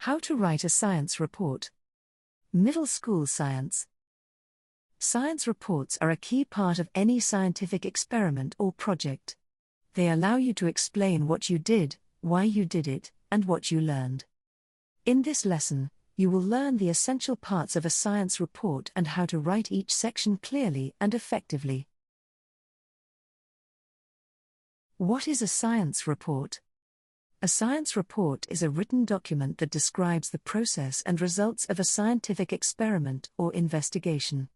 How to write a science report. Middle school science. Science reports are a key part of any scientific experiment or project. They allow you to explain what you did, why you did it, and what you learned. In this lesson, you will learn the essential parts of a science report and how to write each section clearly and effectively. What is a science report? A science report is a written document that describes the process and results of a scientific experiment or investigation.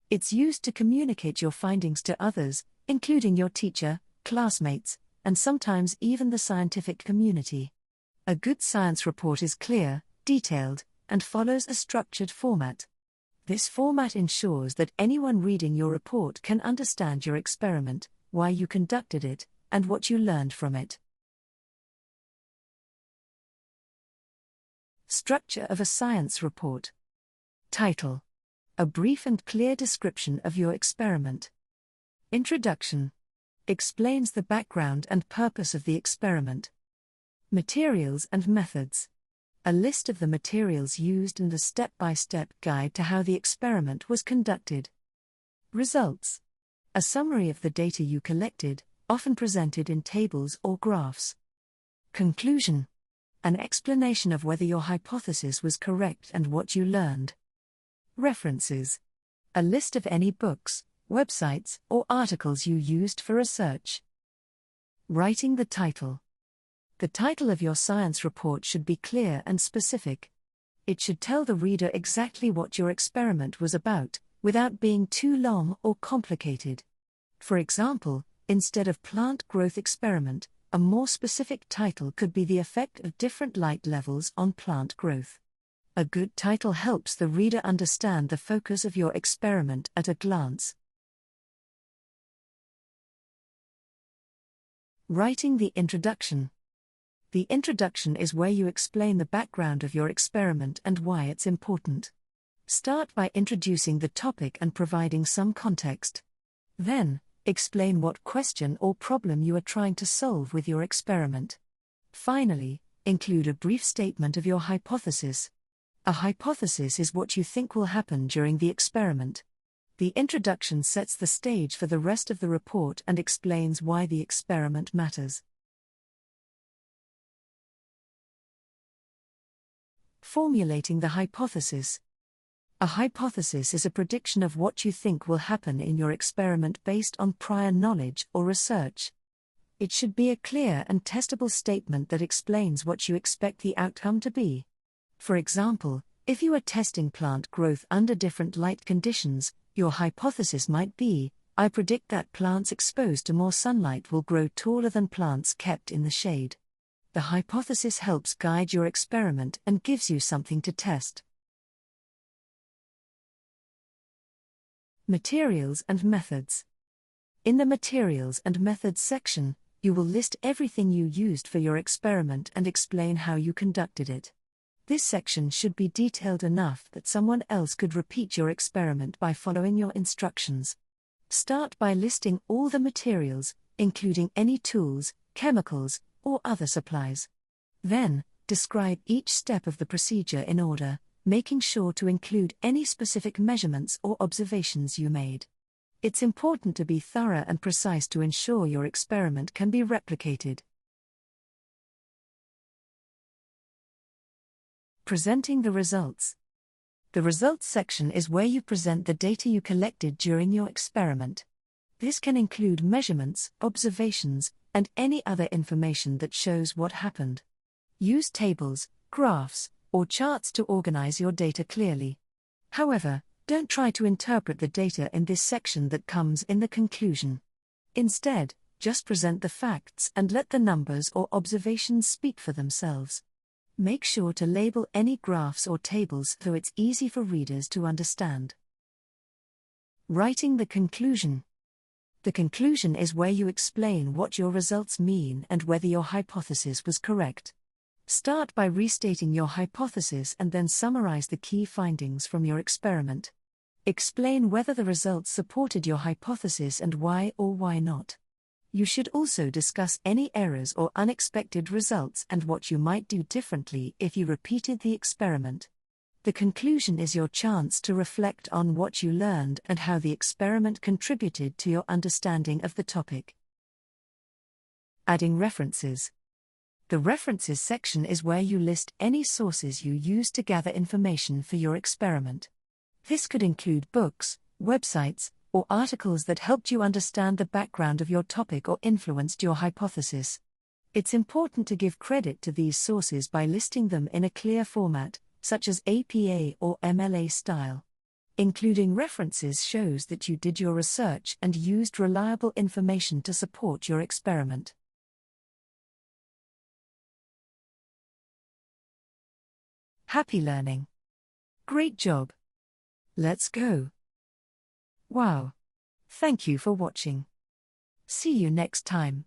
It's used to communicate your findings to others, including your teacher, classmates, and sometimes even the scientific community. A good science report is clear, detailed, and follows a structured format. This format ensures that anyone reading your report can understand your experiment, why you conducted it, and what you learned from it. Structure of a science report. Title: a brief and clear description of your experiment. Introduction: explains the background and purpose of the experiment. Materials and methods: a list of the materials used and a step-by-step guide to how the experiment was conducted. Results: a summary of the data you collected, often presented in tables or graphs. Conclusion: an explanation of whether your hypothesis was correct and what you learned. References: a list of any books, websites, or articles you used for research. Writing the title. The title of your science report should be clear and specific. It should tell the reader exactly what your experiment was about, without being too long or complicated. For example, instead of plant growth experiment, a more specific title could be the effect of different light levels on plant growth. A good title helps the reader understand the focus of your experiment at a glance. Writing the introduction. The introduction is where you explain the background of your experiment and why it's important. Start by introducing the topic and providing some context. Then, explain what question or problem you are trying to solve with your experiment. Finally, include a brief statement of your hypothesis. A hypothesis is what you think will happen during the experiment. The introduction sets the stage for the rest of the report and explains why the experiment matters. Formulating the hypothesis. A hypothesis is a prediction of what you think will happen in your experiment based on prior knowledge or research. It should be a clear and testable statement that explains what you expect the outcome to be. For example, if you are testing plant growth under different light conditions, your hypothesis might be, I predict that plants exposed to more sunlight will grow taller than plants kept in the shade. The hypothesis helps guide your experiment and gives you something to test. Materials and methods. In the materials and methods section, you will list everything you used for your experiment and explain how you conducted it. This section should be detailed enough that someone else could repeat your experiment by following your instructions. Start by listing all the materials, including any tools, chemicals, or other supplies. Then, describe each step of the procedure in order, making sure to include any specific measurements or observations you made. It's important to be thorough and precise to ensure your experiment can be replicated. Presenting the results. The results section is where you present the data you collected during your experiment. This can include measurements, observations, and any other information that shows what happened. Use tables, graphs, or charts to organize your data clearly. However, don't try to interpret the data in this section that comes in the conclusion. Instead, just present the facts and let the numbers or observations speak for themselves. Make sure to label any graphs or tables so it's easy for readers to understand. Writing the conclusion. The conclusion is where you explain what your results mean and whether your hypothesis was correct. Start by restating your hypothesis and then summarize the key findings from your experiment. Explain whether the results supported your hypothesis and why or why not. You should also discuss any errors or unexpected results and what you might do differently if you repeated the experiment. The conclusion is your chance to reflect on what you learned and how the experiment contributed to your understanding of the topic. Adding references. The references section is where you list any sources you used to gather information for your experiment. This could include books, websites, or articles that helped you understand the background of your topic or influenced your hypothesis. It's important to give credit to these sources by listing them in a clear format, such as APA or MLA style. Including references shows that you did your research and used reliable information to support your experiment. Happy learning! Great job! Let's go! Wow! Thank you for watching. See you next time.